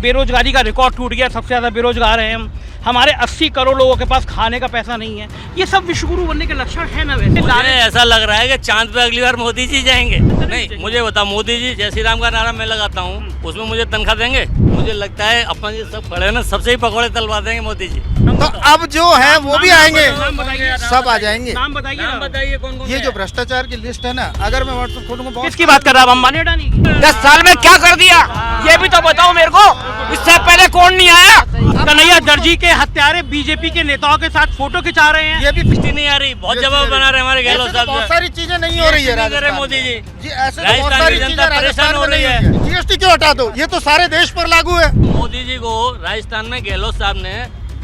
बेरोजगारी का रिकॉर्ड टूट गया, सबसे ज़्यादा बेरोजगार हैं हम, हमारे 80 करोड़ लोगों के पास खाने का पैसा नहीं है। ये सब विश्वगुरु बनने के लक्षण है ना? वैसे मुझे ऐसा लग रहा है कि चांद पे अगली बार मोदी जी जाएंगे। नहीं, मुझे बता, मोदी जी जय श्री राम का नारा मैं लगाता हूँ, उसमें मुझे तनख्वाह देंगे? मुझे लगता है अपन ये सब खड़े ना, सबसे ही पकौड़े तलवा देंगे मोदी जी। तो अब जो है वो भी आएंगे, सब आ जाएंगे। नाम बताइए कौन कौन। ये जो भ्रष्टाचार की लिस्ट है ना, अगर मैं व्हाट्सएप खोलूंगा, किसकी बात कर रहा है? अंबानी अडानी की? 10 साल में क्या कर दिया ये भी तो बताओ मेरे को। इससे पहले कौन नहीं आया? कन्हैया दर्जी के हत्यारे बीजेपी के नेताओं के साथ फोटो खिंचा रहे हैं। ये भी किस्ती नहीं आ रही, बहुत जवाब बना रहे हमारे गहलोत साहब। बहुत सारी चीजें नहीं हो रही है राजस्थान मोदी जी। जी, ऐसे तो बहुत सारी चीजें परेशान हो रही है। जीएसटी क्यों हटा दो? ये तो सारे देश पर लागू है। मोदी जी को राजस्थान में गहलोत साहब ने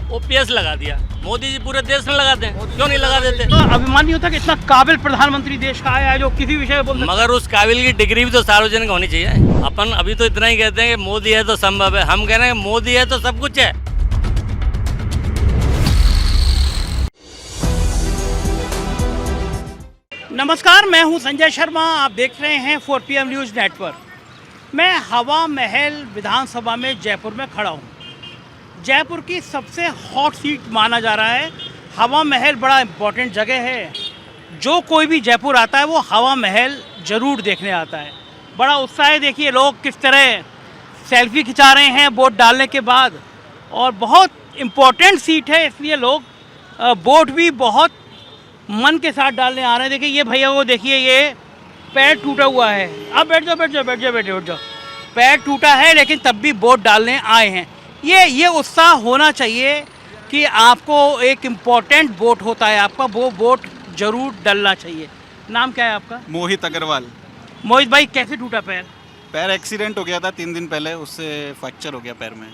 ओपीएस लगा दिया, मोदी जी पूरे देश में लगाते हैं, क्यों नहीं लगा देते? तो अभिमान नहीं होता कि इतना काबिल प्रधानमंत्री देश का आया है जो किसी विषय में बोल सकता है? मगर उस काबिल की डिग्री भी तो सार्वजनिक होनी चाहिए। अपन अभी तो इतना ही कहते हैं कि मोदी है तो संभव है, हम कह रहे हैं मोदी है तो सब कुछ है। नमस्कार, मैं हूं संजय शर्मा, आप देख रहे हैं 4PM न्यूज़ नेटवर्क। मैं हवा महल विधानसभा में जयपुर में खड़ा हूं। जयपुर की सबसे हॉट सीट माना जा रहा है। हवा महल बड़ा इम्पोर्टेंट जगह है। जो कोई भी जयपुर आता है वो हवा महल ज़रूर देखने आता है। बड़ा उत्साह है, देखिए लोग किस तरह सेल्फी खिंचा रहे हैं वोट डालने के बाद। और बहुत इम्पोर्टेंट सीट है, इसलिए लोग वोट भी बहुत मन के साथ डालने आ रहे हैं। देखिए ये भैया को देखिए, ये पैर टूटा हुआ है। अब बैठ जाओ। पैर टूटा है लेकिन तब भी वोट डालने आए हैं। ये उत्साह होना चाहिए कि आपको एक इम्पोर्टेंट वोट होता है, आपका वो वोट जरूर डालना चाहिए। नाम क्या है आपका? मोहित अग्रवाल। मोहित भाई, कैसे टूटा पैर? पैर एक्सीडेंट हो गया था 3 दिन पहले, उससे फ्रैक्चर हो गया पैर में।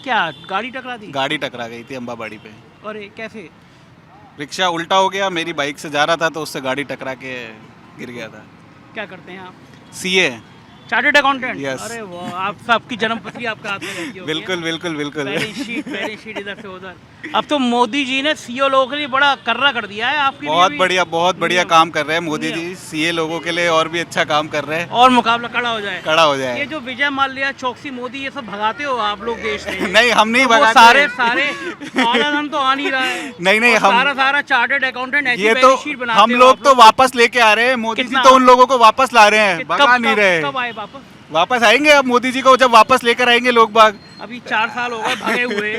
क्या गाड़ी टकरा दी? गाड़ी टकरा गई थी अम्बाबाड़ी पे। अरे कैसे? रिक्शा उल्टा हो गया, मेरी बाइक से जा रहा था तो उससे गाड़ी टकरा के गिर गया था। क्या करते हैं आप? CA, chartered accountant. Yes. अरे वाह, आप सबकी जन्मपत्री आपका हाथ में रहती होगी। बिल्कुल। बैलेंस शीट इधर से उधर। अब तो मोदी जी ने सीओ लोगों के लिए बड़ा कर्रा कर दिया है आपके लिए भी। बहुत बढ़िया काम कर रहे हैं मोदी जी। सीए लोगों के लिए और भी अच्छा काम कर रहे हैं। और मुकाबला कड़ा हो जाए। ये जो विजय माल्या, चौकसी, मोदी, ये सब भगाते हो आप लोग देश में? नहीं, हम नहीं तो भगाते। सारे धन तो आ नहीं रहा है। नहीं, हम सारा चार्टर्ड अकाउंटेंट ऐसी ये बैलेंस शीट तो बनाते हम हो लोग आप तो वापस लेके आ रहे हैं। मोदी जी तो उन लोगों को वापस ला रहे हैं, भगा नहीं रहे। कब आए वापस आएंगे अब मोदी जी को, जब वापस लेकर आएंगे लोग बाग। अभी 4 साल हो गए भागे हुए,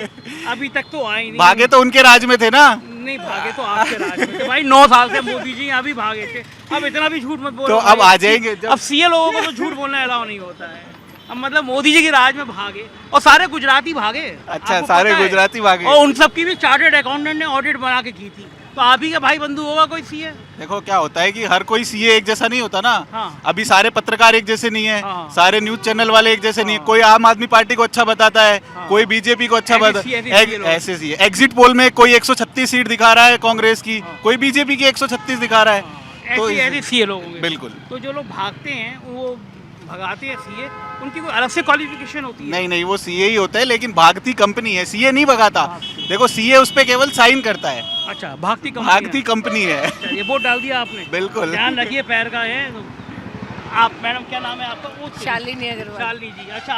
अभी तक तो आए नहीं। भागे तो उनके राज में थे ना। नहीं, भागे तो आपके राज में थे भाई। 9 साल से मोदी जी यहाँ भी भागे थे। अब इतना भी झूठ मत बोलो। तो अब आ जाएंगे अब सीए लोगों को तो झूठ बोलना अलाउ नहीं होता है। अब मतलब मोदी जी के राज में भागे और सारे गुजराती भागे। अच्छा, सारे गुजराती भागे। और उन सब की भी चार्टर्ड अकाउंटेंट ने ऑडिट बना के की थी। तो आप ही का भाई बंधु होगा कोई सीए? देखो क्या होता है कि हर कोई सीए एक जैसा नहीं होता ना। हाँ। अभी सारे पत्रकार एक जैसे नहीं है। हाँ। सारे न्यूज चैनल वाले एक जैसे नहीं है। कोई आम आदमी पार्टी को अच्छा बताता है। हाँ। कोई बीजेपी को अच्छा बताता है। ऐसे सीए एग्जिट पोल में कोई 136 सीट दिखा रहा है कांग्रेस की, कोई बीजेपी की 136 दिखा रहा है। तो ऐसे सीए लोग होंगे। बिल्कुल। तो जो लोग भागते हैं वो भगाते हैं सीए, उनकी कोई अलग से क्वालिफिकेशन होती है? नहीं, वो सीए ही होता है, लेकिन भागती कंपनी है, सीए नहीं भगाता। देखो सीए उस पे केवल साइन करता है। अच्छा, भागती कंपनी है। अच्छा, ये वोट डाल दिया आपने? बिल्कुल। ध्यान रखिए, पैर का है। आप मैडम, क्या नाम है आपका? शालिनी अग्रवाल। शालिनी जी, अच्छा,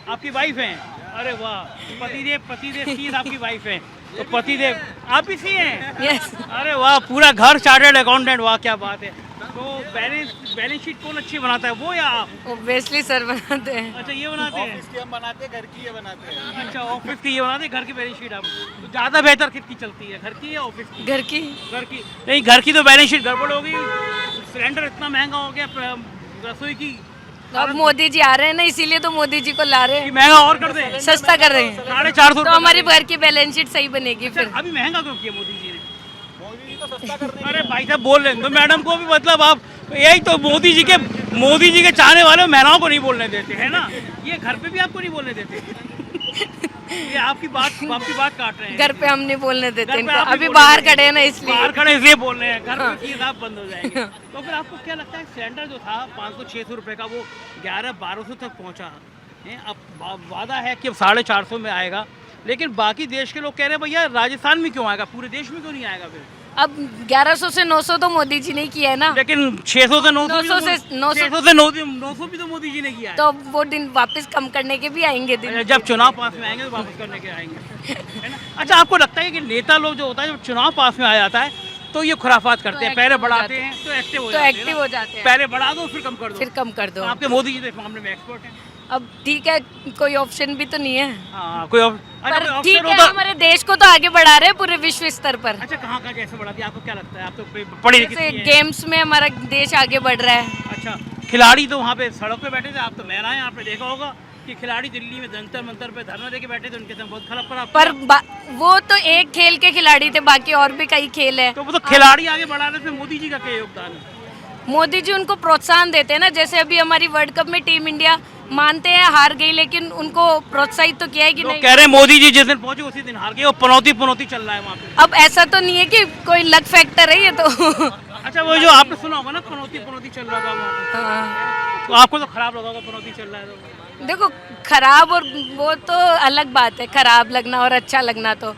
आपकी वाइफ हैं? अरे वाह, पतिदेव सीए आपकी वाइफ है। तो पतिदेव आप ही सीए हैं? यस। अरे वाह, पूरा घर चार्टर्ड अकाउंटेंट, वाह क्या बात है। तो बैलेंस शीट कौन अच्छी बनाता है, वो या आप? ऑब्वियसली सर बनाते हैं। अच्छा, ये बनाते हैं। ऑफिस की हम बनाते हैं, घर की ये बनाते हैं। अच्छा, ऑफिस की ये बनाते हैं, घर की बैलेंस शीट आप। तो ज़्यादा बेहतर किसकी चलती है, घर की या ऑफिस की? घर की। नहीं, घर की तो बैलेंस शीट गड़बड़ होगी। सिलेंडर इतना महंगा हो गया, रसोई की। अब मोदी जी आ रहे हैं ना, इसीलिए तो मोदी जी को ला रहे हैं। महंगा और कर दें, सस्ता कर रहे हैं। 450 तो हमारी घर की बैलेंस शीट सही बनेगी फिर। अभी महंगा क्यों किया मोदी जी ने? अरे भाई साहब बोल रहे हैं तो मैडम को भी, मतलब आप यही तो मोदी जी के चाहने वाले महिलाओं को नहीं बोलने देते है ना। ये घर पे भी आपको नहीं बोलने देते। ये आपकी बात काट रहे हैं। घर पे हम नहीं बोलने देते इनको, आप नहीं अभी बोलने बाहर देते। खड़े हैं ना, इसलिए बाहर खड़े इसलिए बोल रहे हैं, घर पे सीधा बंद हो जाएंगे। तो फिर आपको क्या लगता है, सिलेंडर जो था 500-600 रुपए का, वो 1100-1200 तक पहुंचा है। अब वादा है कि अब 450 में आएगा, लेकिन बाकी देश के लोग कह रहे हैं भैया राजस्थान में क्यों आएगा, पूरे देश में क्यों नहीं आएगा? फिर अब 1100 से 900 तो मोदी जी ने किया है ना, लेकिन 600 से 900 900 से 600 से 900 भी तो मोदी जी ने किया है। तो वो दिन वापस कम करने के भी आएंगे दिन। जब चुनाव पास में आएंगे तो वापस करने के आएंगे, है ना? अच्छा, आपको लगता है कि नेता लोग जो होता है जब चुनाव पास में आ जाता है तो ये खुराफात करते हैं, पहले बढ़ाते हैं तो एक्टिव हो तो जाते हैं एक्टिव ना? हो जाते हैं, पहले बढ़ा दो फिर कम कर दो। फिर कम कर दो। आपके मोदी जी तो इस मामले में एक्सपर्ट हैं। अब ठीक है, कोई ऑप्शन भी तो नहीं है, हाँ, कोई पर ठीक है, हमारे देश को तो आगे बढ़ा रहे हैं पूरे विश्व स्तर पर। अच्छा, कहाँ कहाँ कैसे बढ़ा दिया, आपको क्या लगता है? आप तो पढ़ी लिखी जैसे हैं। गेम्स में हमारा देश आगे बढ़ रहा है। अच्छा, खिलाड़ी तो वहाँ पे सड़क पे बैठे थे, आप तो महिला हैं, आपने देखा होगा कि खिलाड़ी दिल्ली में जंतर मंतर पे धरना देके बैठे थे, उनके साथ बहुत खराब पर वो तो एक खेल के खिलाड़ी थे, बाकी और भी कई खेल है। तो वो तो खिलाड़ी आगे बढ़ाने में मोदी जी का क्या योगदान है? मोदी जी उनको प्रोत्साहन देते हैं ना, जैसे अभी हमारी वर्ल्ड कप में टीम इंडिया मानते हैं हार गई, लेकिन उनको प्रोत्साहित तो किया है कि लोग नहीं। कह रहे हैं मोदी जी जिस दिन पहुंचे उसी दिन हार गए, और पनौती चल रहा है वहाँ पे। अब ऐसा तो नहीं है कि कोई लक फैक्टर है ये तो। अच्छा, वो जो आपने सुना होगा ना पनौती चल रहा था वहाँ पे, हाँ। तो आपको तो खराब लगा होगा पनौती चल रहा है तो। देखो, खराब और वो तो अलग बात है, खराब लगना और अच्छा लगना। तो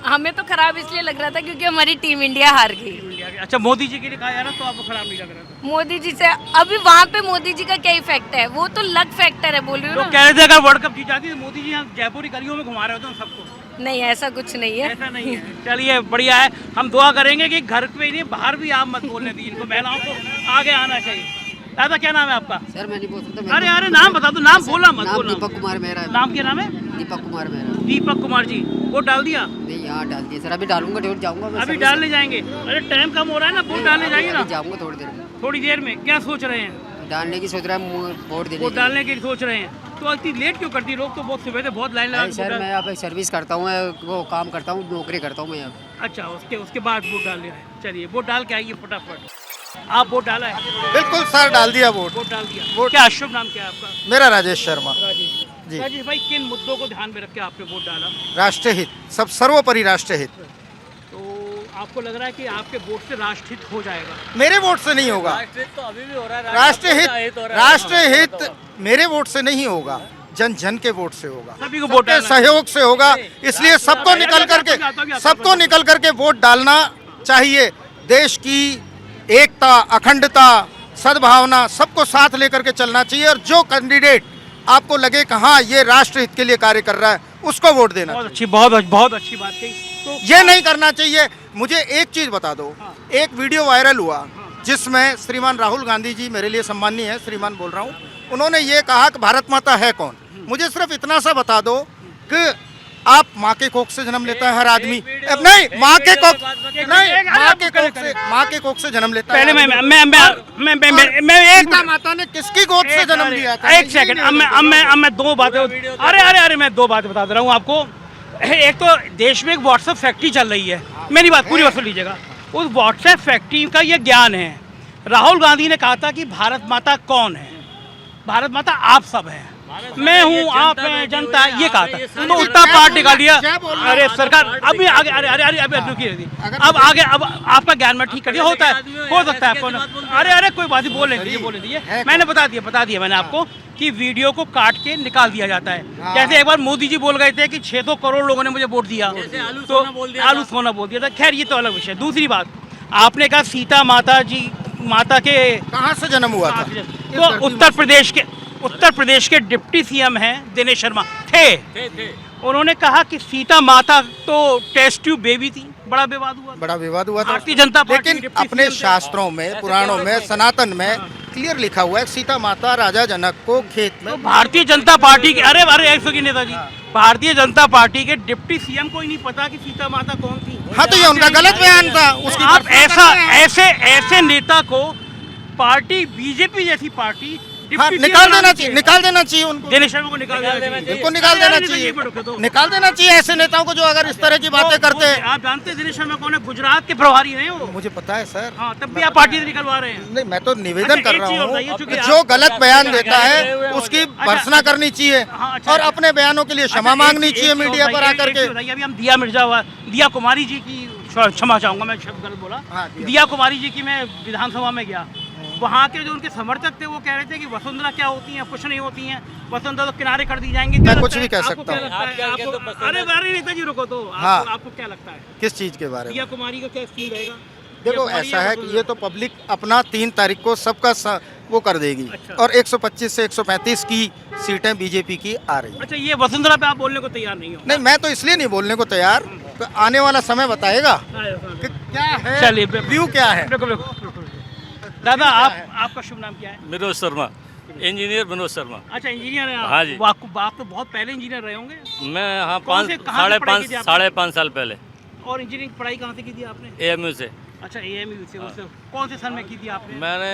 हमें तो खराब इसलिए लग रहा था क्योंकि हमारी टीम इंडिया हार गई। अच्छा, मोदी जी के लिए कहा जा रहा तो आपको खराब नहीं लग रहा था? मोदी जी से अभी वहाँ पे मोदी जी का क्या इफेक्ट है, वो तो लक फैक्टर है, बोल रही हूँ लोग ना। कह रहे थे अगर वर्ल्ड कप जीत जाती तो मोदी जी यहाँ जयपुर की गलियों में घुमा रहे होते हैं सबको। नहीं, ऐसा कुछ नहीं है। ऐसा नहीं है। चलिए, बढ़िया है, हम दुआ करेंगे कि घर पे ही नहीं बाहर भी आप मत बोलने दीजिए, इनको महिलाओं को आगे आना चाहिए। दादा, क्या नाम है आपका? सर मैं नहीं बोल सकता। अरे अरे, नाम बता दो, नाम बोला मत, नाम बोला। दीपक कुमार मेरा है। नाम क्या नाम है? दीपक कुमार मेरा। दीपक कुमार जी, वोट डाल दिया? नहीं, यहाँ डाल दिया सर, अभी डालूंगा, डेढ़ जाऊंगा मैं। अभी डालने जाएंगे? अरे टाइम कम हो रहा है ना, वोट डालने जाएंगे ना? जाऊंगा थोड़ी देर में। थोड़ी देर में क्या सोच रहे हैं? डालने की सोच रहा है, वोट देने वोट की। डालने के लिए सोच रहे हैं, तो इतनी लेट क्यों करती? लोग तो बहुत सुबह से बहुत लाइन लगा नहीं सर, मैं यहाँ पे सर्विस करता हूँ, वो काम करता हूँ, नौकरी करता हूँ मैं यहाँ। अच्छा, उसके बाद वोट डाल दिया है। चलिए, वोट डाल के आइए फटाफट। आप वोट डाला है? बिल्कुल सर, डाल दिया वोट। वोट डाल दिया। क्या शुभ नाम क्या है आपका? मेरा राजेश शर्मा। राजेश जी। राजेश भाई, किन मुद्दों को ध्यान में रख के आपने वोट डाला? राष्ट्र हित, सब सर्वोपरि राष्ट्र हित। तो आपको लग रहा है कि आपके वोट से राष्ट्र हित हो जाएगा? मेरे वोट से नहीं होगा तो अभी भी हो रहा है। राष्ट्र हित मेरे वोट से नहीं होगा, जन जन के वोट से होगा, सभी को वोट सबके डालना सहयोग से होगा। इसलिए सबको निकल करके वोट डालना चाहिए। देश की एकता, अखंडता, सद्भावना सबको साथ लेकर के चलना चाहिए, और जो कैंडिडेट आपको लगे कि हाँ ये राष्ट्र हित के लिए कार्य कर रहा है, उसको वोट देना। बहुत अच्छी, बहुत अच्छी बात कही। तो ये नहीं करना चाहिए। मुझे एक चीज बता दो, एक वीडियो वायरल हुआ जिसमें श्रीमान राहुल गांधी जी, मेरे लिए सम्मानीय है, श्रीमान बोल रहा हूँ, उन्होंने ये कहा कि भारत माता है कौन। मुझे सिर्फ इतना सा बता दो कि आप माँ के कोख से जन्म लेता है हर आदमी? नहीं, माँ के कोख से जन्म लेता है। पहले मैं एक सीता माता ने किसकी गोद से जन्म लिया था? एक सेकंड, अब मैं दो बातें, अरे मैं दो बातें बता दे रहा हूँ आपको। एक तो देश में एक व्हाट्सएप फैक्ट्री चल रही है, मेरी बात पूरी सुन लीजिएगा। उस व्हाट्सएप फैक्ट्री का ये ज्ञान है। राहुल गांधी ने कहा था कि भारत माता कौन है? भारत माता आप सब हैं, मैं हूँ, आप हैं, जनता, ये कहा था। तो उतना पार्ट निकाल दिया। अरे सरकार, अभी आगे, अरे रुकिए, अब आगे, अब आपका ज्ञान में ठीक कर दिया, होता है, हो सकता है आपको। अरे कोई बात नहीं, बोले दीजिए। मैंने बता दिया मैंने आपको कि वीडियो को काट के निकाल दिया जाता है। जैसे एक बार मोदी जी बोल गए थे कि 600 करोड़ लोगों ने मुझे वोट दिया, तो आलू सोना बोल दिया था। खैर, ये तो अलग विषय। दूसरी बात, आपने कहा सीता माता के कहाँ से जन्म हुआ था? तो उत्तर प्रदेश के डिप्टी सीएम हैं दिनेश शर्मा थे। उन्होंने कहा कि सीता माता तो टेस्ट ट्यूब बेबी थी। बड़ा विवाद हुआ था भारतीय जनता पार्टी। लेकिन अपने शास्त्रों में, पुराणों में, सनातन में क्लियर लिखा हुआ है सीता माता राजा जनक को खेत में। तो भारतीय जनता पार्टी के अरे एक सेकंड नेताजी, भारतीय जनता पार्टी के डिप्टी सीएम को ही नहीं पता कि सीता माता कौन थी? हाँ, तो ये उनका गलत बयान था। उसकी आप ऐसे नेता को पार्टी, बीजेपी जैसी पार्टी, हाँ, निकाल देना चाहिए उनको। दिनेश शर्मा को निकाल देना चाहिए। बिल्कुल निकाल देना चाहिए ऐसे नेताओं को जो अगर इस तरह की बातें करते हैं। आप जानते हैं दिनेश शर्मा कौन है? गुजरात के प्रभारी हैं वो। मुझे पता है सर। हाँ, तब भी आप पार्टी से निकलवा रहे हैं। नहीं, मैं तो निवेदन कर रहा हूँ, चूंकि जो गलत बयान देता है उसकी भर्त्सना करनी चाहिए और अपने बयानों के लिए क्षमा मांगनी चाहिए मीडिया पर आकर के। अभी हम दिया कुमारी जी की क्षमा चाहूंगा, मैं शब्द गलत बोला। दिया कुमारी जी की मैं विधानसभा में गया, वहाँ के जो उनके समर्थक थे वो कह रहे थे कि वसुंधरा क्या होती हैं, कुछ नहीं होती हैं, वसुंधरा तो किनारे कर दी जाएंगी। मैं कुछ भी कह सकता हूँ। अरे अरे नेताजी रुको तो, हाँ। आपको क्या लगता है किस चीज़ के बारे में? प्रिया कुमारी का क्या स्कीम रहेगा? देखो प्रिया कुमारी ऐसा या है कि वसुंधरा? ये तो पब्लिक अपना 3 तारीख को सबका वो कर देगी। अच्छा। और 125 से 135 की सीटें बीजेपी की आ रही हैं। अच्छा, ये वसुंधरा पे आप बोलने को तैयार नहीं हो? नहीं, मैं तो इसलिए नहीं बोलने को तैयार, तो आने वाला समय बताएगा कि क्या है, चलिए, व्यू क्या है। दादा आपका शुभ नाम क्या है? विनोद शर्मा, इंजीनियर विनोद शर्मा। अच्छा, इंजीनियर हैं आप? हाँ जी। वो आपको आप तो बहुत पहले इंजीनियर रहे होंगे। मैं हाँ कौन से- कहाँ से पढ़ाई की थी आपने? साढ़े पाँच साल पहले और इंजीनियरिंग पढ़ाई कहाँ से की थी आपने? AMU से। अच्छा, AMU से। उससे कौन से सन में की थी आपने? मैंने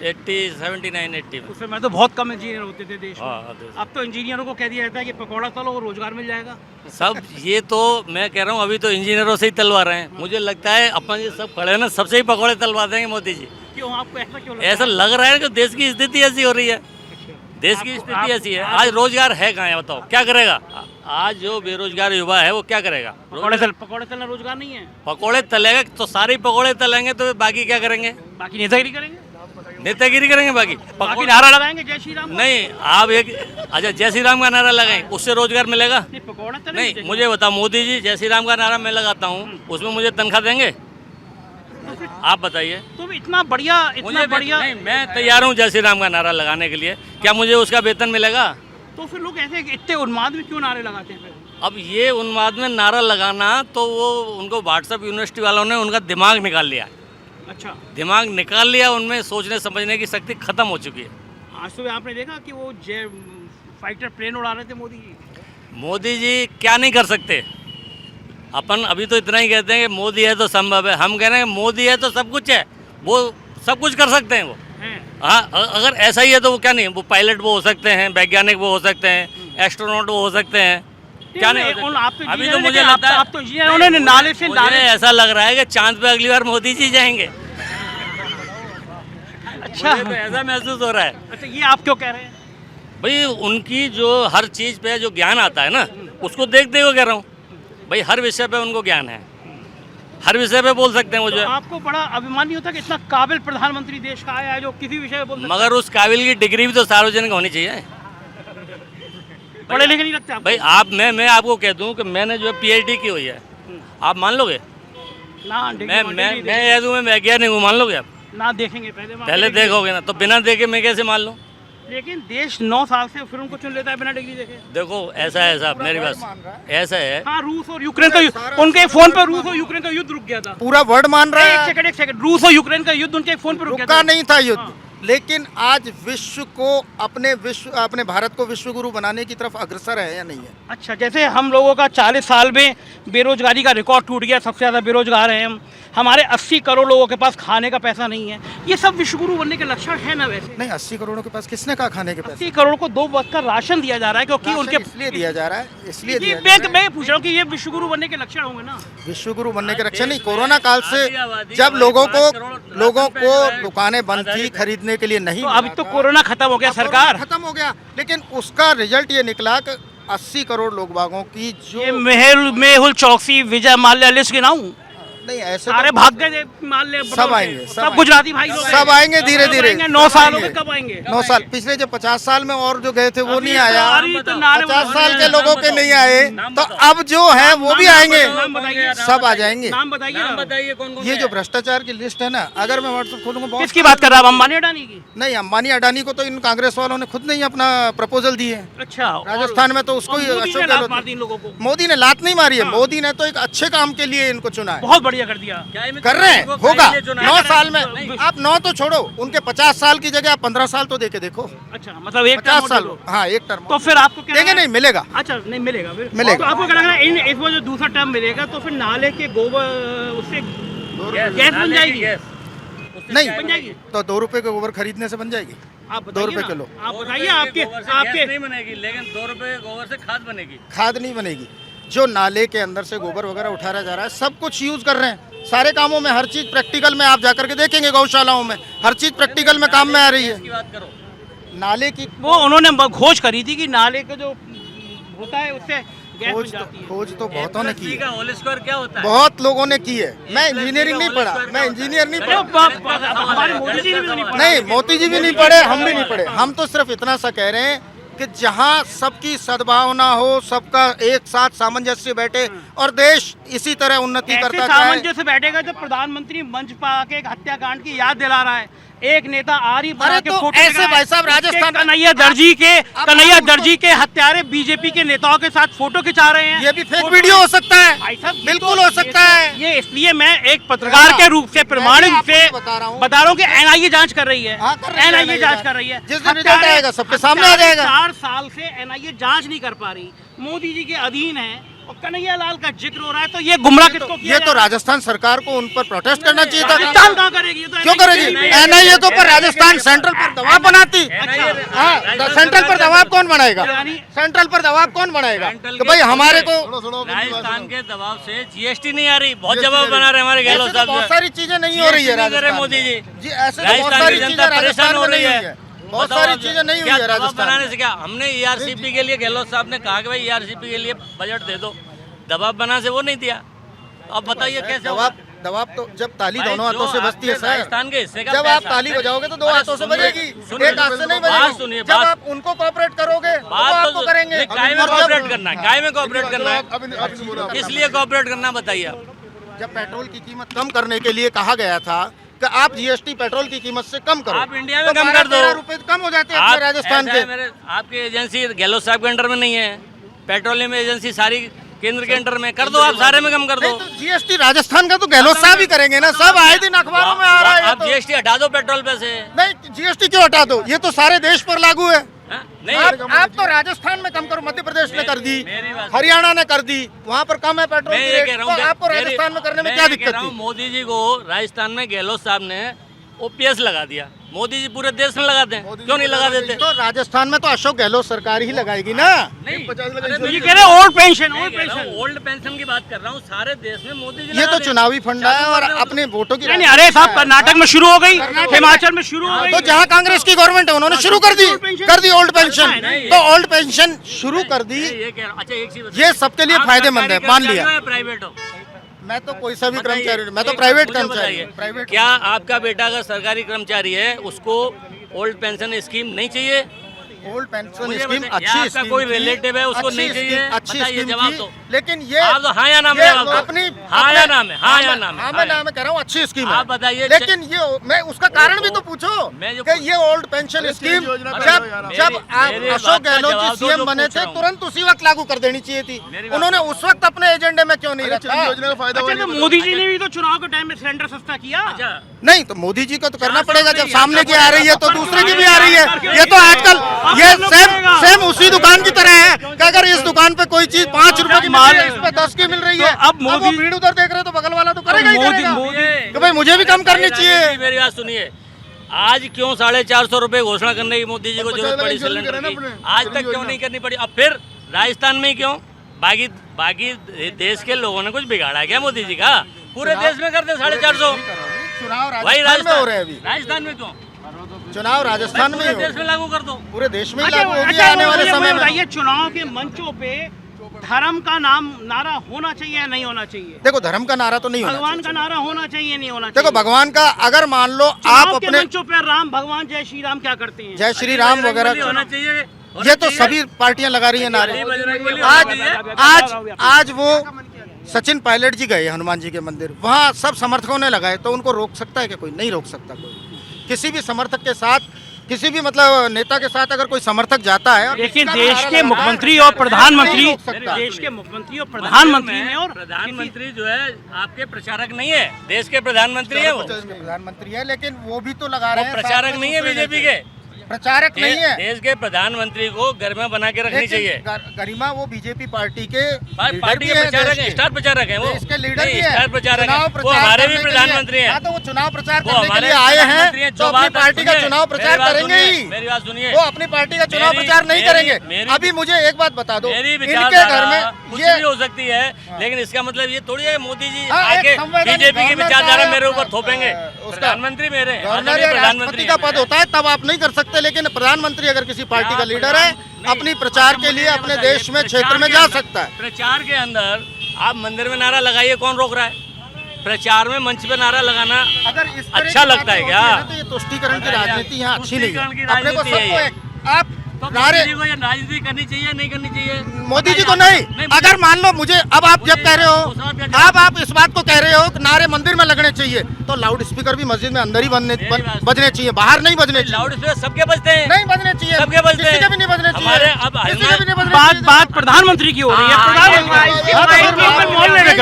79 80 में। उस समय तो बहुत कम इंजीनियर होते थे देश में। हाँ, अब तो इंजीनियरों को कह दिया जाता है कि पकौड़ा तलो और रोजगार मिल जाएगा। सब ये तो मैं कह रहा हूँ अभी तो इंजीनियरों से ही तलवा रहे हैं। मुझे लगता है अपन ये सब खड़े हैं ना, सबसे ही पकौड़े तलवा देंगे मोदी जी। क्यों, आपको ऐसा क्यों लगता है? ऐसा लग रहा है कि देश की स्थिति ऐसी हो रही है। देश की स्थिति ऐसी है। आज रोजगार है कहाँ है बताओ, क्या करेगा? आज जो बेरोजगार युवा है वो क्या करेगा? पकौड़े तलना रोजगार नहीं है। पकौड़े तलेगा तो सारे ही पकौड़े तलेंगे तो बाकी क्या करेंगे? बाकी नेतागिरी करेंगे, नेतागिरी करेंगे बाकी बाकी नारा लगाएंगे जय श्री राम का। नहीं, आप एक अच्छा जय श्री राम का नारा लगाएं, उससे रोजगार मिलेगा? नहीं, पकौड़ा तलेंगे नहीं, जय श्री मुझे बताओ, मोदी जी जय श्री राम का नारा मैं लगाता हूँ, उसमें मुझे तनख्वाह देंगे? आप बताइए। राम। तो इतना बढ़िया नहीं, मैं तैयार हूँ जय श्री राम का नारा लगाने के लिए। क्या मुझे उसका वेतन मिलेगा? तो फिर लोग ऐसे इतने उन्माद में क्यों नारे लगाते हैं फिर? अब ये उन्माद में नारा लगाना तो वो उनको व्हाट्सएप यूनिवर्सिटी वालों ने उनका दिमाग निकाल लिया। अच्छा, दिमाग निकाल लिया, उनमें सोचने समझने की शक्ति खत्म हो चुकी है। आज सुबह आपने देखा कि वो फाइटर प्लेन उड़ा रहे थे मोदी जी। मोदी जी क्या नहीं कर सकते? अपन अभी तो इतना ही कहते हैं कि मोदी है तो संभव है। हम कह रहे हैं मोदी है तो सब कुछ है, वो सब कुछ कर सकते हैं वो। हैं? हाँ, अगर ऐसा ही है तो वो क्या नहीं, वो पायलट वो हो सकते हैं, वैज्ञानिक वो हो सकते हैं, एस्ट्रोनॉट वो हो सकते हैं, क्या नहीं हो सकते? आप तो अभी इंजीनियर तो हैं, मुझे लेकिन लगता है आप तो इंजीनियर हैं, उन्होंने नाले से मुझे ऐसा लग रहा है कि चांद पे अगली बार मोदी जी जाएंगे। अच्छा, मुझे तो ऐसा महसूस हो रहा है। अच्छा, ये आप क्यों कह रहे हैं? भाई उनकी जो हर चीज़ पे जो ज्ञान आता है ना, उसको देखते हुए कह रहा हूँ। भाई हर विषय पे उनको ज्ञान है, हर विषय पे बोल सकते हैं वो जो तो है। आपको बड़ा अभिमान नहीं होता कि इतना काबिल प्रधानमंत्री देश का आया है जो किसी विषय पे बोल सकता है? मगर उस काबिल की डिग्री भी तो सार्वजनिक होनी चाहिए। पढ़े लिखे नहीं लगते आपको? भाई आप मैं आपको कह दूं कि मैंने जो PhD की हुई है, आप मान लोगे? ना मैं कह दूं मैं वैज्ञानिक हूँ, मान लोगे आप? ना देखेंगे पहले देखोगे ना, तो बिना देखे मैं कैसे मान लूँ? लेकिन देश 9 साल से फिर उनको चुन लेता है बिना डिग्री देखे। देखो ऐसा है साहब, मेरी बात ऐसा है। हाँ, रूस और यूक्रेन का युद्ध, उनके फोन पर रूस और यूक्रेन का युद्ध रुक गया था। पूरा वर्ल्ड मान रहा है। एक सेकंड, रूस और यूक्रेन का युद्ध उनके फोन पर रुक गया रुका था। नहीं था युद्ध, लेकिन आज विश्व को अपने भारत को विश्व गुरु बनाने की तरफ अग्रसर है या नहीं है? अच्छा, जैसे हम लोगों का 40 साल में बेरोजगारी का रिकॉर्ड टूट गया, सबसे ज़्यादा बेरोजगार हैं हम, हमारे 80 करोड़ लोगों के पास खाने का पैसा नहीं है, ये सब विश्वगुरु बनने के लक्षण है ना? वैसे नहीं, 80 करोड़ों के पास किसने कहा खाने के पैसे? 80 करोड़ को 2 वक्त का राशन दिया जा रहा है, क्योंकि राशन उनके इसलिए दिया जा रहा है, इसलिए दिया जा बैंक रहा है। मैं पूछ रहा हूँ कि ये विश्वगुरु बनने के लक्षण होंगे ना? विश्व गुरु बनने के रक्षा नहीं, कोरोना काल से आबादी जब हमारी लोगों 5 करोड़ को दुकानें बंद थी, खरीदने के लिए नहीं तो मिला अभी तो था। कोरोना खत्म हो गया, अब सरकार कोरोना खत्म हो गया, लेकिन उसका रिजल्ट ये निकला कि 80 करोड़ लोग बागों की ये जो मेहुल चौकसी, विजय माल्या लिस्ट गिनाऊं, नहीं ऐसे सारे तो भाग गए माल्या, सब आएंगे, सब गुजराती भाई लोग सब आएंगे धीरे धीरे। 9 साल हो गए, कब आएंगे? 9 साल पिछले जो 50 साल में और जो गए थे वो नहीं आया। सारी तो नारे 50 साल के नाम लोगों के नहीं आए, तो अब जो है वो भी आएंगे, नाम बताइए, सब आ जाएंगे। नाम बताइए नाम ना। बताइए कौन कौन ये जो भ्रष्टाचार की लिस्ट है ना, अगर मैं व्हाट्सएप खोलूंगा बहुत किसकी बात कर रहा है? अंबानी अडानी की? नहीं, अंबानी अडानी को तो इन कांग्रेस वालों ने खुद नहीं अपना प्रपोजल दिए हैं। अच्छा, और राजस्थान में तो उसको ही मोदी अशोक ने लात गहलोत मार दी इन लोगों को, मोदी ने लात नहीं मारी है, मोदी ने तो एक अच्छे काम के लिए इनको चुना है, बहुत बढ़िया कर दिया। कर रहे हैं, होगा 9 साल में। आप 9 तो छोड़ो, उनके 50 साल की जगह आप 15 साल तो देके देखो। अच्छा, मतलब एक 50 टर्म साल, और दो। हाँ एक टर्म तो फिर आपको क्या देंगे, लग रहा नहीं मिलेगा। है? अच्छा, नहीं मिलेगा फिर? मिलेगा। तो आपको क्या लग रहा है इस वो जो दूसरा टर्म मिलेगा तो फिर नाले के गोबर उससे गैस बन जाएगी? नहीं बन जाएगी? तो 2 रुपए के गोबर खरीदने से बन जाएगी। आप 2 रुपए ना। किलो। आप बताइए, आपके नहीं बनेगी, लेकिन 2 रुपए गोबर से खाद बनेगी। खाद नहीं बनेगी, जो नाले के अंदर से गोबर वगैरह उठाया जा रहा है, सब कुछ यूज कर रहे हैं सारे कामों में। हर चीज प्रैक्टिकल में आप जाकर के देखेंगे, गौशालाओं में हर चीज प्रैक्टिकल में काम में आ रही है। की बात करो, नाले की वो उन्होंने घोष करी थी कि नाले का जो होता है उससे गैस बन खोज जाती है। खोज तो बहुतों ने की है, होल स्क्वायर क्या होता है? बहुत लोगों ने की है। मैं इंजीनियरिंग नहीं पढ़ा, मैं इंजीनियर नहीं अरे पढ़ा, हमारे मोदी जी ने भी तो नहीं पढ़ा। नहीं मोदी जी भी नहीं पढ़े, हम भी नहीं पढ़े। हम तो सिर्फ इतना सा कह रहे हैं कि जहाँ सबकी सद्भावना हो, सबका एक साथ सामंजस्य बैठे और देश इसी तरह उन्नति ऐसे करता जाए। सामंजस्य बैठेगा जब प्रधानमंत्री मंच पर आके एक हत्याकांड की याद दिला रहा है, एक नेता आरी बना अरे के तो फोटो ऐसे दिखा रहा है। भाई साहब राजस्थान में- कन्हैया दर्जी के हत्यारे बीजेपी के नेताओं के साथ फोटो खिंचा रहे हैं। ये भी फेक फोटो- वीडियो हो सकता है, भाई साहब, ये बिल्कुल तो- हो सकता ये तो- है। ये इसलिए मैं एक पत्रकार के रूप से प्रमाणित मैं भी से आपको बता रहा हूँ। बता रहा हूँ कि एनआईए जांच कर रही है। हाँ, कर रही है एनआईए NIA जांच कर रही है। जिस दिन रिजल्ट आएगा सबके सामने आ जाएगा। 4 साल से एनआईए जांच नहीं कर पा रही, मोदी जी के अधीन है और कन्हैया लाल का जिक्र हो रहा है, तो ये गुमराह किसको किया ये जा तो रहा है? राजस्थान सरकार को उन पर प्रोटेस्ट करना चाहिए राजस्थान था। कहाँ करेगी? ये तो क्यों NIA करेगी? नहीं- एनआईए के ऊपर राजस्थान सेंट्रल पर दबाव बनाती। हाँ, सेंट्रल पर दबाव कौन बनाएगा? यानी- सेंट्रल पर दबाव कौन बनाएगा सेंट्रल कि भाई के- हमारे को राजस्थान के दबाव से जीएसटी नहीं आ रही, बहुत जवाब बना रहे हमारे ऐसे गहलोत तो साहब। बहुत सारी चीजें नहीं हो रही है GST नहीं कर रहे राजस्थान मोदी में। जी। ऐसे तो बहुत राजस्थान सारी की चीजें जनता राजस्थान परेशान हो में रही नहीं है। हुई है। बहुत बताओ सारी आप, चीजें नहीं क्या हुई है दबाव राजस्थान बनाने में। से क्या? हमने ईआरसीपी के लिए गहलोत साहब ने कहा कि भाई ईआरसीपी के लिए बजट दे दो, दबाव बना से वो नहीं दिया। अब बताइए कैसे होगा? दबाव तो जब ताली भाई, दोनों हाथों जो से बजती है आपके सर। राजस्थान के हिस्से का जब आप पैसा- ताली बजाओगे तो दो अरे हाथों से सुनिए, बजेगी, सुनिए, एक हाथ से नहीं बात बजेगी। सुनिए, जब बात- आप उनको कोऑपरेट करोगे तो वो बात आपको तो करेंगे। नहीं, काय में और जब- कोऑपरेट करना है? काय में कोऑपरेट करना है? किस लिए कोऑपरेट करना बताइए आप? जब पेट्रोल की कीमत कम करने के लिए कहा गया था कि आप जीएसटी पेट्रोल की कीमत से कम करो, आप इंडिया में तो कम कर दो। 12-13 रुपए कम हो जाते हैं आप अपने राजस्थान ऐसा है के। आपकी एजेंसी गहलोत साहब के अंडर में नहीं है, पेट्रोलियम एजेंसी सारी केंद्र के अंडर में कर दो, आप सारे में कम कर दो। नहीं तो जीएसटी राजस्थान का तो गहलोत साहब ही करेंगे ना, सब आए दिन अखबारों में आ रहा है ये आप तो। जीएसटी हटा दो पेट्रोल पे से। नहीं जीएसटी क्यों हटा दो, ये तो सारे देश पर लागू है। हाँ? नहीं आप तो राजस्थान में कम करो, मध्य प्रदेश ने कर दी, मेरी बात- हरियाणा ने कर दी, वहाँ पर कम है पेट्रोल मैं की ये रेट, कह रहा तो हूँ आपको राजस्थान में करने में क्या दिक्कत हूँ, थी? मोदी जी को राजस्थान में गहलोत साहब ने ओपीएस लगा दिया, मोदी जी पूरे देश में लगाते हैं, क्यों नहीं लगा देते? तो राजस्थान में तो अशोक गहलोत सरकार ही लगाएगी ना। नहीं, ये कह रहे हैं old pension, old pension. Old pension की बात कर रहा हूँ, सारे देश में मोदी जी ये लगा तो दें। चुनावी फंड है और चालू अपने वोटों की नहीं नहीं, अरे साहब कर्नाटक में शुरू हो गई, हिमाचल में शुरू हो गई। तो जहाँ कांग्रेस की गवर्नमेंट है उन्होंने शुरू कर दी ओल्ड पेंशन। नहीं। तो ओल्ड पेंशन शुरू कर दी, ये कह रहा हूँ। अच्छा एक चीज बताइए, ये सबके लिए आप फायदेमंद है, सरकारी मान लिया। कर्मचारी हो या प्राइवेट हो? मैं तो कोई सा भी बताइए, कर्मचारी, मैं तो एक प्राइवेट मुझे कर्मचारी बताइए, हूँ, प्राइवेट। क्या आपका बेटा अगर सरकारी कर्मचारी है उसको ओल्ड पेंशन स्कीम नहीं चाहिए? ओल्ड पेंशन मुझे स्कीम बताइए, अच्छी आपका स्कीम कोई थी, रिलेटिव है उसको अच्छी नहीं चाहिए? स्कीम- अच्छी बताइए, स्कीम जवाब थी, दो। लेकिन ये आप तो हाँ या ना में ये जवाब दो। अपनी हाँ या ना में, हाँ या ना में, हाँ हाँ मैं या ना में कह रहा हूँ अच्छी स्कीम है। आप बताइए, लेकिन ये मैं उसका कारण भी तो पूछो मैं जो कि ये ओल्ड पेंशन स्कीम जब मेरी अशोक बात का गहलोत जवाब जी दो, सीएम जो बने पूछ थे रहा हूँ। तुरंत उसी वक्त लागू कर देनी चाहिए थी, मेरी बात- उन्होंने उस वक्त अपने एजेंडे में क्यों नहीं रखा? अच्छा तो मोदी जी ने भी तो चुनाव के टाइम में सिलेंडर सस्ता किया। अच्छा नहीं तो मोदी जी को तो करना 400 पड़ेगा, जब नहीं, सामने की आ रही है तो दूसरे की भी आ रही है। क्यों? ये तो आजकल ये आप लोग सेम करेगा। सेम उसी दुकान की तरह है कि अगर इस दुकान पे कोई चीज 5 रुपए की मिल रही है, इस पे 10 की मिल रही है, तो अब वो मोदी- भीड़ उधर देख रहे तो बगल वाला तो करेगा ही मोदी- करेगा मोदी- कि भाई मुझे भी कम करनी चाहिए। जी, मेरी बात सुनिए, आज क्यों 450 रुपए घोषणा करने की मोदी जी को जरूरत पड़ी सिलेंडर की? आज तक क्यों नहीं करनी पड़ी? अब फिर राजस्थान में ही क्यों? बाकी बाकी देश के लोगों ने कुछ बिगाड़ा है क्या मोदी जी का? पूरे देश में कर दे 450। चुनाव वही राजस्थान में हो रहे हैं अभी, राजस्थान में क्यों? चुनाव राजस्थान में पूरे ही हो देश रहे में लागू कर दो। हैं। पूरे देश में ही अच्छा लागू होगी अच्छा, आने वाले मुझे समय में। बताइए, चुनाव के मंचों पे धर्म का नारा होना चाहिए या नहीं होना चाहिए? देखो धर्म का नारा तो नहीं होना भगवान चाहिए। का नारा होना चाहिए नहीं होना चाहिए? देखो भगवान का अगर मान लो चुनाव आप के अपने मंचों पे राम भगवान जय श्री राम क्या करते हैं? जय श्री राम बजरंगबली वगैरह, होना चाहिए। ये तो सभी पार्टियां लगा रही है नारे। बजरंगबली आज होना चाहिए। आज आज वो सचिन पायलट जी गए हनुमान जी के मंदिर, वहाँ सब समर्थकों ने लगाए, तो उनको रोक सकता है कि कोई? नहीं रोक सकता कोई। किसी भी समर्थक के साथ, किसी भी मतलब नेता के साथ अगर कोई समर्थक जाता है और लेकिन किसी का देश नारा के लगा मुख्यमंत्री है, और प्रधानमंत्री, नहीं रोक सकता। देश के मुख्यमंत्री और प्रधानमंत्री ने और प्रधानमंत्री जो है आपके प्रचारक नहीं है, देश के प्रधानमंत्री है वो प्रधानमंत्री है, लेकिन वो भी तो लगा रहे हैं। प्रचारक साथ में नहीं है दूसरे बीजेपी नेता। के। प्रचारक नहीं है, देश के प्रधानमंत्री को घर में बना के रखनी लेकिन चाहिए। गरिमा वो बीजेपी पार्टी के लीडर पार्टी भी के हैं, प्रचारक देश हैं, के। स्टार प्रचारक हैं वो। इसके लीडर नहीं, भी है, स्टार प्रचारक चुनाव हैं। वो प्रचार हमारे भी करने के लिए- प्रधानमंत्री हैं। हाँ तो वो चुनाव प्रचार वो करने के हमारे लिए आए प्रधानमंत्री हैं हैं, तो जो अपनी बात पार्टी का सुनिए, चुनाव मेरी प्रचार बात करेंगे सुनिए, ही। मेरी बात सुनिए। वो अपनी पार्टी का चुनाव मेरी- प्रचार नहीं मेरी- करेंगे। मेरी- अभी मुझे एक बात बता दो, मेरी इनके विचारधारा घर में कुछ ये भी हो सकती है, लेकिन इसका मतलब ये थोड़ी है मोदी जी हाँ, एक आके संवैधानिक बीजेपी की गवर्नर विचारधारा का- मेरे ऊपर थोपेंगे। उसका प्रधानमंत्री मेरे हैं, गवर्नर आदरणीय या प्रधानमंत्री राष्ट्रपति का हैं पद मेरे। होता है, तब आप नहीं कर सकते सकते, लेकिन प्रधानमंत्री अगर किसी पार्टी का लीडर है अपनी प्रचार के लिए अपने देश में क्षेत्र में जा सकता है। प्रचार के अंदर आप मंदिर में नारा लगाइए, कौन रोक रहा है? प्रचार में मंच पे नारा लगाना अगर इस तरह अच्छा की लगता है बातें क्या? होती हैं ना, तो ये तुष्टीकरण की राजनीति यहाँ अच्छी नहीं तुष्टीकरण की है। अपने को राजनीति है सबको ये। एक आप तो नारे मोदी जी को ये राजनीति करनी चाहिए नहीं करनी चाहिए? मोदी जी को नहीं, अगर मान लो मुझे अब आप जब कह रहे हो, अब आप इस बात को कह रहे हो कि नारे मंदिर में लगने चाहिए, तो लाउड स्पीकर भी मस्जिद में अंदर ही बजने चाहिए, बाहर नहीं बजने चाहिए। लाउड स्पीकर सबके बजते हैं, नहीं बजने चाहिए, सबके बजते किसी हैं। के भी नहीं बजने चाहिए। हमारे अब किसी के भी नहीं बजने बात चाहिए। बात प्रधानमंत्री की हो रही है।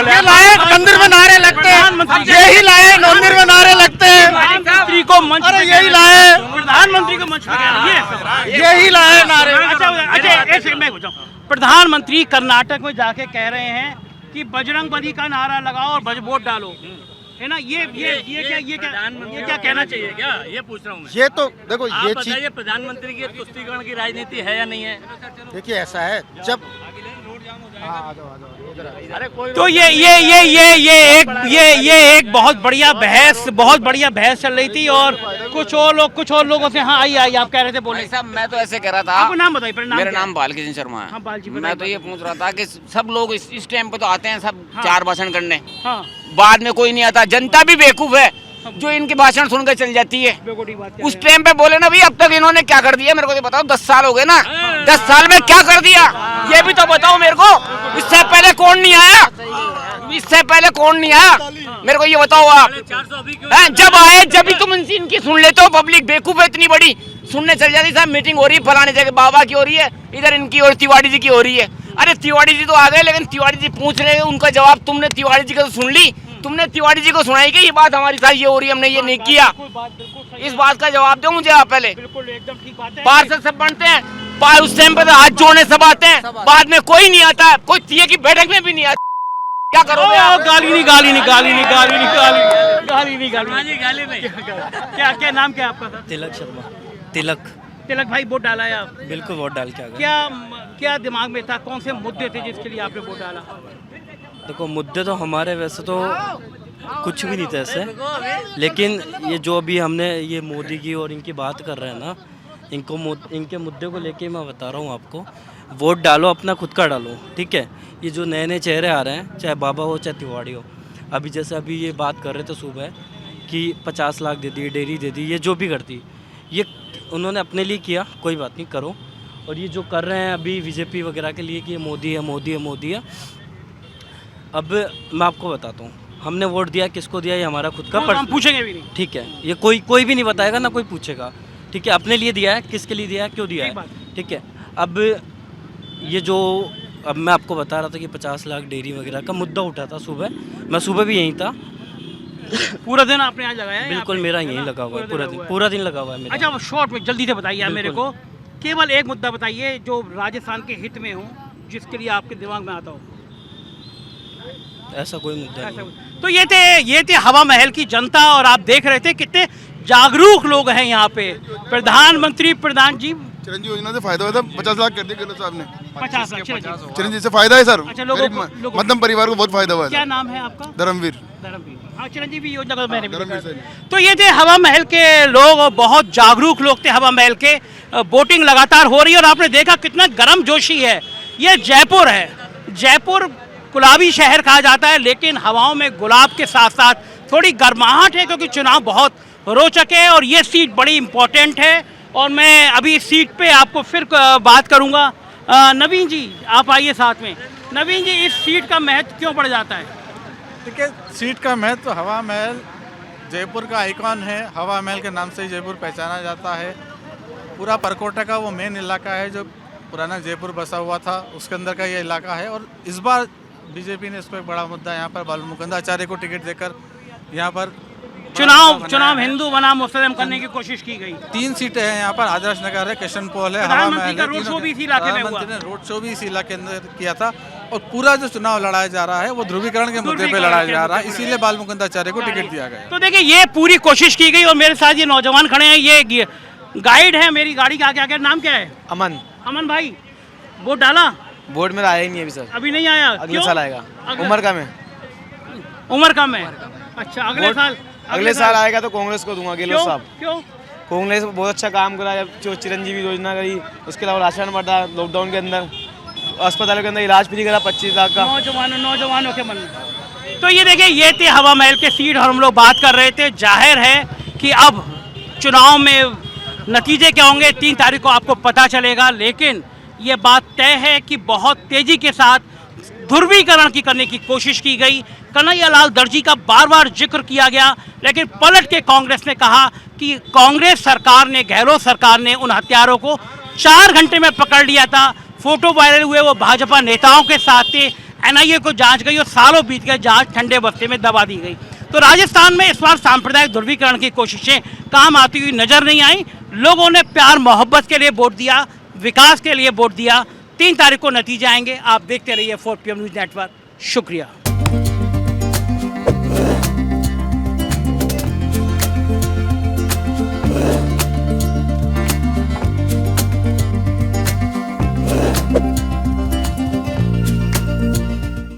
ये लाए मंदिर में नारे लगते हैं, यही लाए मंदिर में नारे लगते हैं, प्रधानमंत्री को मंच अरे पे यही कहना- लाए, प्रधानमंत्री को मंच पे कहना, ये यही लाए नारे। अच्छा ऐसे मैं पूछूं, प्रधानमंत्री कर्नाटक में जाके कह रहे हैं कि बजरंग बली का नारा लगाओ और वोट डालो, है ना? ये क्या कहना चाहिए? क्या ये पूछ रहा हूँ मैं। ये तो देखो आप ये चीज बताइए, प्रधानमंत्री की तुष्टीकरण की राजनीति है या नहीं है? देखिए ऐसा है जब अरे कोई तो ये एक बहुत बढ़िया बहस चल रही थी और कुछ और लोगों से। हाँ आई आप कह रहे थे, बोले भाई साहब, मैं तो ऐसे कह रहा था। आपको नाम बताइए, पहले नाम मेरा क्या है? नाम बालकृष्ण शर्मा है। हाँ, बाल जी, मैं बताइए, तो ये पूछ रहा था कि सब लोग इस टाइम पे तो आते हैं सब हाँ। चार भाषण करने, हाँ, बाद में कोई नहीं आता। जनता भी बेवकूफ है जो इनके भाषण सुनकर चल जाती है। बेगोटी बात कर उस रहे टाइम पे बोले ना भाई, अब तक इन्होंने क्या कर दिया मेरे को तो बताओ। 10 साल हो गए ना, 10 साल में क्या कर दिया ये भी तो बताओ मेरे को। इससे पहले कौन नहीं आया? इससे पहले कौन नहीं आया मेरे को ये बताओ आप। 400 अभी क्यों? हैं, जब आए जब भी तुम इनकी सुन लेते हो। पब्लिक बेवकूफ है इतनी बड़ी, सुनने चल जाती। साहब मीटिंग हो रही है फलाने जगह, बाबा की हो रही है, इधर इनकी और तिवारी जी की हो रही है। अरे तिवारी जी तो आ गए, लेकिन तिवारी जी पूछ रहे हैं, उनका जवाब तुमने तिवारी जी का तो सुन ली। तुमने तिवारी जी को सुनाई कि ये बात हमारे साथ ये हो रही है, हमने ये नहीं किया। इस बात का जवाब दो मुझे आप पहले। बिल्कुल एकदम ठीक बात है। पार्षद सब बनते हैं, उस टाइम पे तो हाथ जोड़ने सब आते हैं, बाद में कोई नहीं आता, कोई तीये की बैठक में भी नहीं आता। क्या करोगे आप? गाली नहीं। गाली नहीं। क्या नाम क्या है आपका? तिलक शर्मा। तिलक तिलक भाई, वोट डाला है आप? बिल्कुल वोट डाल के आ गए। क्या दिमाग में था, कौन से मुद्दे थे जिसके लिए आपने वोट डाला? देखो मुद्दे तो हमारे वैसे तो कुछ भी नहीं थे ऐसे, लेकिन ये जो अभी हमने ये मोदी की और इनकी बात कर रहे हैं ना, इनके मुद्दे को लेके मैं बता रहा हूँ आपको। वोट डालो, अपना खुद का डालो, ठीक है? ये जो नए नए चेहरे आ रहे हैं, चाहे बाबा हो चाहे तिवारी हो, अभी जैसे अभी ये बात कर रहे थे सुबह कि 50 लाख दे दी, डेयरी दे दी, ये जो भी करती, ये उन्होंने अपने लिए किया, कोई बात नहीं, करो। और ये जो कर रहे हैं अभी बीजेपी वगैरह के लिए कि ये मोदी है। अब मैं आपको बताता हूँ, हमने वोट दिया, किसको दिया ये हमारा खुद का हम पूछेंगे भी नहीं। ठीक है? ये कोई भी नहीं बताएगा, ना कोई पूछेगा, ठीक है? अपने लिए दिया है, किसके लिए दिया है, क्यों दिया है, ठीक है? अब ये जो अब मैं आपको बता रहा था कि 50 लाख डेयरी वगैरह का मुद्दा उठा था सुबह, मैं सुबह भी यहीं था। पूरा दिन आपने आज लगाया है? बिल्कुल मेरा यहीं लगा हुआ है, पूरा दिन लगा हुआ है मेरा। अच्छा, शॉर्ट में जल्दी से बताइए आप मेरे को, केवल एक मुद्दा बताइए जो राजस्थान के हित में हो, जिसके लिए आपके दिमाग में आता हो। ऐसा कोई मुद्दा नहीं। तो ये थे हवा महल की जनता, और आप देख रहे थे कितने जागरूक लोग हैं यहाँ पे। प्रधान जी चिरंजीवी योजना से फायदा हुआ था, 50 लाख कर दिए गहलोत साहब ने। 50 लाख चिरंजीवी से फायदा है सर। अच्छा, मध्यम परिवार को बहुत फायदा हुआ है। क्या नाम है आपका? धर्मवीर। हाँ, चिरंजीवी योजना का मैंने भी देखा। तो ये थे हवा महल के लोग, और बहुत जागरूक लोग थे हवा महल के। वोटिंग लगातार हो रही है और आपने देखा कितना गर्म जोशी है। ये जयपुर है, जयपुर गुलाबी शहर कहा जाता है, लेकिन हवाओं में गुलाब के साथ साथ थोड़ी गर्माहट है, क्योंकि चुनाव बहुत रोचक है और ये सीट बड़ी इम्पोर्टेंट है। और मैं अभी इस सीट पे आपको फिर बात करूंगा। नवीन जी आप आइए साथ में। नवीन जी, इस सीट का महत्व क्यों बढ़ जाता है? देखिए, सीट का महत्व, हवा महल जयपुर का आइकॉन है, हवा महल के नाम से ही जयपुर पहचाना जाता है। पूरा परकोटा का वो मेन इलाका है जो पुराना जयपुर बसा हुआ था, उसके अंदर का ये इलाका है। और इस बार बीजेपी ने इसको एक बड़ा मुद्दा यहाँ पर बालू मुकुंद आचार्य को टिकट देकर यहाँ पर चुनाव हिंदू बनाम मुस्लिम करने की कोशिश की गई। 3 सीटें हैं यहाँ पर, आदर्श नगर है, किशनपोल है, हवा प्रधानमंत्री महल का है। रोड शो भी इसी इलाके में हुआ। प्रधानमंत्री ने रोड शो भी इसी इलाके के अंदर किया था। और पूरा जो चुनाव लड़ाया जा रहा है वो ध्रुवीकरण के मुद्दे पे लड़ाया जा रहा है, इसीलिए बाल मुकुंद आचार्य को टिकट दिया गया। तो देखिए, ये पूरी कोशिश की गई। और मेरे साथ ये नौजवान खड़े हैं, ये गाइड है मेरी गाड़ी का। आगे नाम क्या है? अमन भाई, वोट डाला? वोट मेरा आया ही नहीं अभी सर, अभी नहीं आया? अगले साल आएगा। उम्र कम है। उम्र कम है? अच्छा, अगले साल आएगा तो कांग्रेस को दूंगा, गहलोत साहब। क्यों? कांग्रेस बहुत अच्छा काम करा, जो चिरंजीवी योजना करी, उसके अलावा राशन बढ़ा लॉकडाउन के अंदर, अस्पतालों के अंदर इलाज फ्री करा 25 लाख का। नौजवानों के मन में। तो ये देखिए, ये थे हवा महल के सीट और हम लोग बात कर रहे थे। जाहिर है कि अब चुनाव में नतीजे क्या होंगे 3 तारीख को आपको पता चलेगा, लेकिन ये बात तय है कि बहुत तेजी के साथ ध्रुवीकरण की करने की कोशिश की गई। कन्हैयालाल दर्जी का बार बार जिक्र किया गया, लेकिन पलट के कांग्रेस ने कहा कि कांग्रेस सरकार ने, गहलोत सरकार ने उन हत्यारों को 4 घंटे में पकड़ लिया था। फोटो वायरल हुए, वो भाजपा नेताओं के साथ थे। एनआईए को जांच गई और सालों बीत गए, जांच ठंडे बस्ते में दबा दी गई। तो राजस्थान में इस बार सांप्रदायिक ध्रुवीकरण की कोशिशें काम आती हुई नजर नहीं आई। लोगों ने प्यार मोहब्बत के लिए वोट दिया, विकास के लिए वोट दिया। 3 तारीख को नतीजे आएंगे। आप देखते रहिए 4PM न्यूज़ नेटवर्क। शुक्रिया।